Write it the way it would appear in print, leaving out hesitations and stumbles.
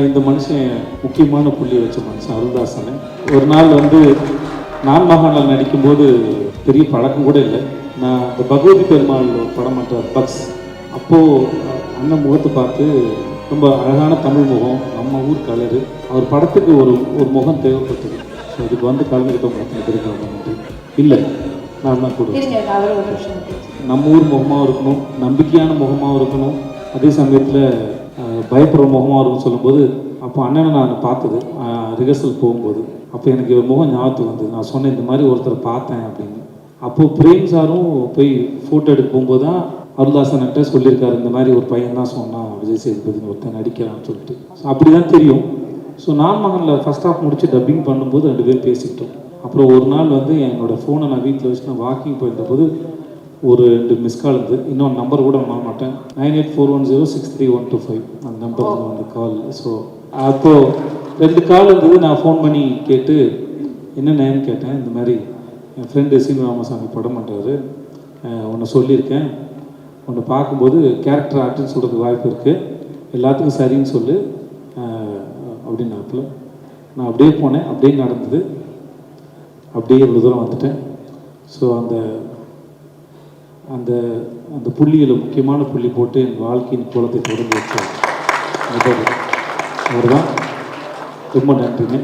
இந்த மனுஷன் முக்கியமான புள்ளி வச்ச மனுஷன் அருள்தாசன். ஒரு நாள் வந்து நான் மகானால் நடிக்கும்போது பெரிய பழக்கம் கூட இல்லை. நான் இந்த பகவதி பெருமாள் படம் பண்ணுறார் பக்ஸ், அப்போது அண்ணன் முகத்தை பார்த்து ரொம்ப அழகான தமிழ் முகம், நம்ம ஊர் கலரு, அவர் படத்துக்கு ஒரு முகம் தேவைப்பட்டது. ஸோ அதுக்கு வந்து கலந்துக்கிட்டவங்க அத்தனை பேருக்கு ரொம்ப நன்றி. இல்லை நான் தான் கூட நம்ம ஊர் முகமாகவும் இருக்கணும், நம்பிக்கையான முகமாகவும் இருக்கணும், அதே சமயத்தில் பயப்படுற முகமாக இருக்கும்னு சொல்லும்போது அப்போ அண்ணனை நான் பார்த்தது ரிஹர்சல் போகும்போது அப்போ எனக்கு ஒரு முகம் ஞாபகத்துக்கு வந்தது. நான் சொன்னேன் இந்த மாதிரி ஒருத்தரை பார்த்தேன் அப்படின்னு. அப்போது பிரேம் சாரும் போய் ஃபோட்டோ எடுக்க போகும்போது தான் அருள்தாசன்கிட்ட சொல்லியிருக்காரு, இந்த மாதிரி ஒரு பையன் தான் சொன்னான் விஜய் சேதுபதினு ஒருத்தன் நடிக்கிறான்னு சொல்லிட்டு. ஸோ அப்படி தான் தெரியும். ஸோ நான் மகனில் ஃபஸ்ட் ஹாஃப் முடிச்சு டப்பிங் பண்ணும்போது 2 பேரும் பேசிக்கிட்டோம். அப்புறம் ஒரு நாள் வந்து என்னோடய ஃபோனை நான் வீட்டில் வச்சு நான் வாக்கிங் போயிருந்தபோது ஒரு 2 மிஸ் கால் இருந்தது. இன்னொரு நம்பர் கூட வாங்க மாட்டேன், 9841063125 அந்த நம்பருக்கு வந்து கால். ஸோ அப்போது 2 கால் இருந்தது. நான் ஃபோன் பண்ணி கேட்டு என்னென்னு கேட்டேன். இந்த மாதிரி என் ஃப்ரெண்டு சீனு ராமசாமி படம் பண்ணுறாரு, உன்னை சொல்லியிருக்கேன், உன்னை பார்க்கும்போது கேரக்டர் ஆர்ட்டுன்னு சொல்கிறதுக்கு வாய்ப்பு இருக்குது, எல்லாத்துக்கும் சரின்னு சொல்லு அப்படின்னாப்புல. நான் அப்படியே போனேன், அப்படியே நடந்தது, அப்படியே இவ்வளோ தூரம் வந்துட்டேன். ஸோ அந்த அந்த அந்த புள்ளியில் முக்கியமான புள்ளி போட்டு என் வாழ்க்கையின் கோலத்தை தொடர்ந்து வச்சார் அவர் தான். ரொம்ப நன்றிங்க.